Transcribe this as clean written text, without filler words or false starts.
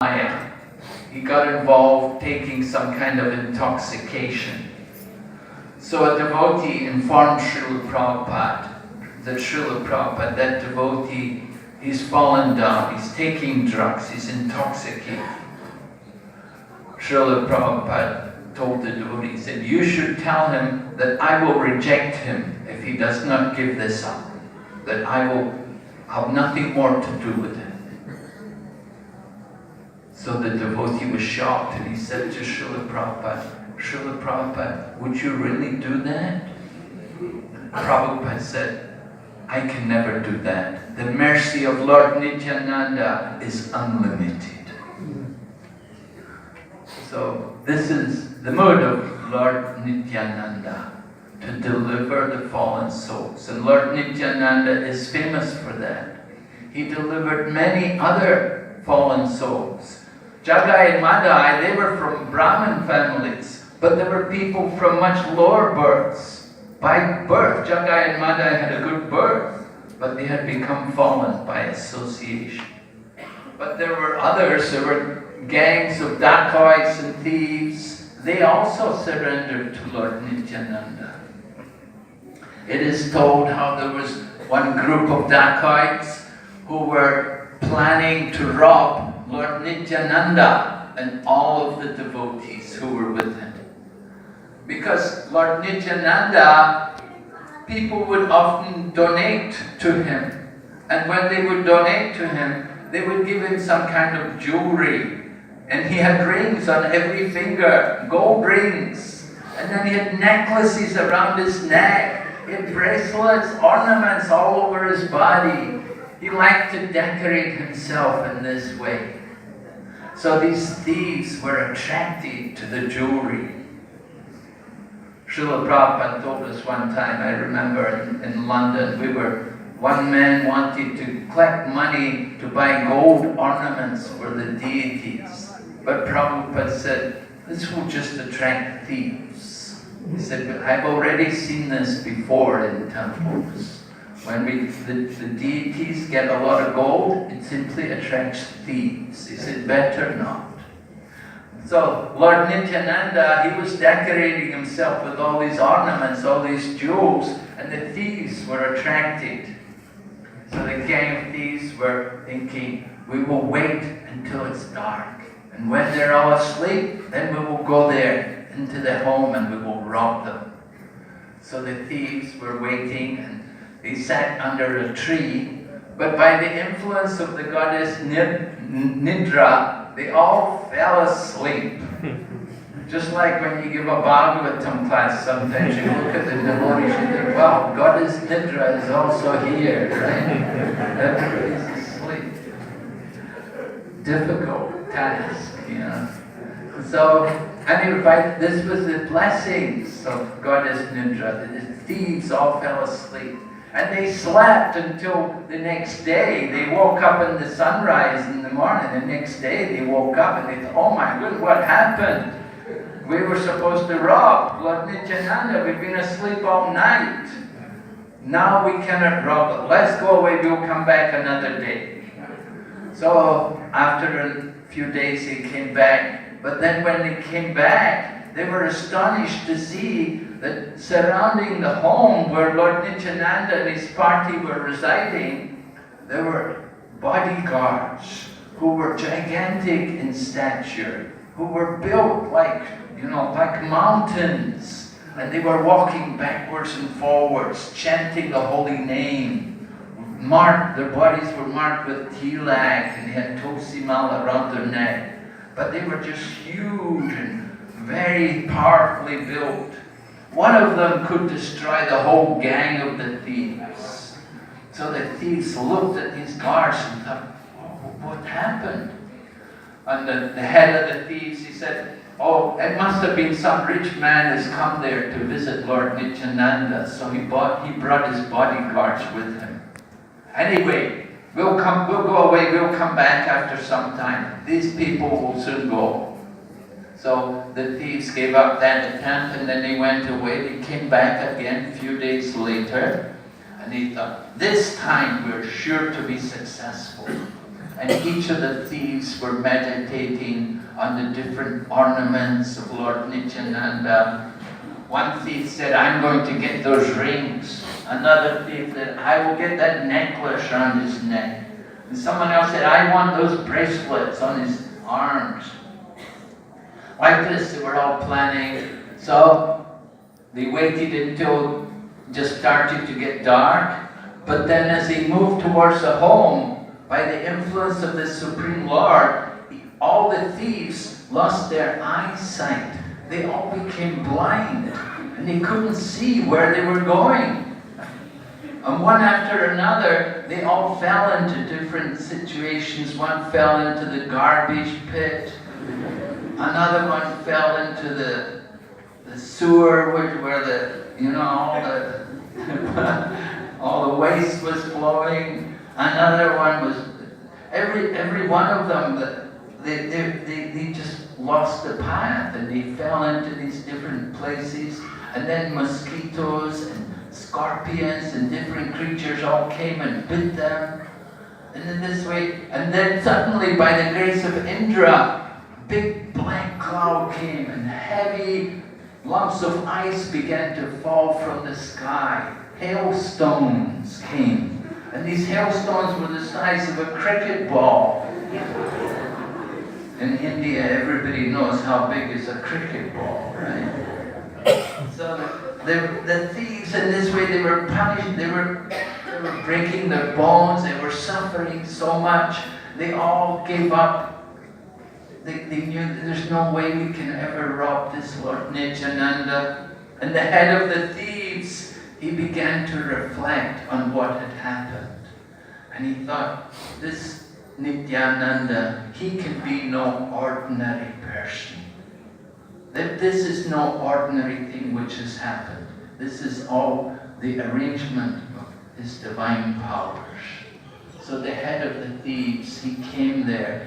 he got involved taking some kind of intoxication. So a devotee informed Srila Prabhupada that that devotee, he's fallen down, he's taking drugs, he's intoxicated. Srila Prabhupada told the devotee, he said, you should tell him that I will reject him if he does not give this up, that I will have nothing more to do with him. So the devotee was shocked and he said to Srila Prabhupada, would you really do that? Prabhupada said, I can never do that. The mercy of Lord Nityananda is unlimited. So this is the mood of Lord Nityananda, to deliver the fallen souls. And Lord Nityananda is famous for that. He delivered many other fallen souls. Jagai and Madai, they were from Brahmin families, but there were people from much lower births. By birth, Jagai and Madai had a good birth, but they had become fallen by association. But there were others, there were gangs of dacoits and thieves. They also surrendered to Lord Nityananda. It is told how there was one group of dacoits who were planning to rob Lord Nityananda and all of the devotees who were with him. Because Lord Nityananda, people would often donate to him. And when they would donate to him, they would give him some kind of jewelry. And he had rings on every finger, gold rings. And then he had necklaces around his neck. He had bracelets, ornaments all over his body. He liked to decorate himself in this way. So these thieves were attracted to the jewelry. Srila Prabhupada told us one time, I remember in London, one man wanted to collect money to buy gold ornaments for the deities. But Prabhupada said, this will just attract thieves. He said, but I've already seen this before in temples. When the deities get a lot of gold, it simply attracts thieves. He said, better not. So Lord Nityananda, he was decorating himself with all these ornaments, all these jewels, and the thieves were attracted. So the gang of thieves were thinking, we will wait until it's dark. And when they're all asleep, then we will go there into the home and we will rob them. So the thieves were waiting and they sat under a tree, but by the influence of the goddess Nidra, they all fell asleep. Just like when you give a Bhagavatam class, sometimes you look at the devotees and think, wow, goddess Nidra is also here, right? Everybody's asleep. Difficult task, you know. So, anyway, this was the blessings of goddess Nidra. The thieves all fell asleep. And they slept until the next day. They woke up in the sunrise in the morning. The next day they woke up and they thought, oh my goodness, what happened? We were supposed to rob Lord Nityananda. We've been asleep all night. Now we cannot rob him. Let's go away. We'll come back another day. So after a few days they came back. But then when they came back, they were astonished to see that surrounding the home where Lord Nityananda and his party were residing, there were bodyguards who were gigantic in stature, who were built like mountains. And they were walking backwards and forwards, chanting the holy name. Their bodies were marked with tilak and they had tulsi mala around their neck. But they were just huge and very powerfully built. One of them could destroy the whole gang of the thieves. So the thieves looked at these guards and thought, oh, what happened? And the head of the thieves, he said, oh, it must have been some rich man has come there to visit Lord Nityananda. So he brought his bodyguards with him. Anyway, we'll go away, we'll come back after some time. These people will soon go. So the thieves gave up that attempt and then they went away. They came back again a few days later and they thought, this time we're sure to be successful. and each of the thieves were meditating on the different ornaments of Lord Nityananda. One thief said, I'm going to get those rings. Another thief said, I will get that necklace around his neck. And someone else said, I want those bracelets on his arms. Like this, they were all planning. So they waited until it just started to get dark. But then as they moved towards the home, by the influence of the Supreme Lord, all the thieves lost their eyesight. They all became blind, and they couldn't see where they were going. And one after another, they all fell into different situations. One fell into the garbage pit. Another one fell into the sewer where all the waste was flowing. Another one was, every one of them, they just lost the path, and they fell into these different places. And then mosquitoes and scorpions and different creatures all came and bit them. And in this way, and then suddenly, by the grace of Indra, a big black cloud came and heavy lumps of ice began to fall from the sky. Hailstones came. And these hailstones were the size of a cricket ball. In India, everybody knows how big is a cricket ball, right? So the thieves, in this way, they were punished. They were breaking their bones. They were suffering so much. They all gave up. They knew that there's no way we can ever rob this Lord Nityananda. And the head of the thieves, he began to reflect on what had happened. And he thought, this Nityananda, he can be no ordinary person. That this is no ordinary thing which has happened. This is all the arrangement of his divine powers. So the head of the thieves, he came there.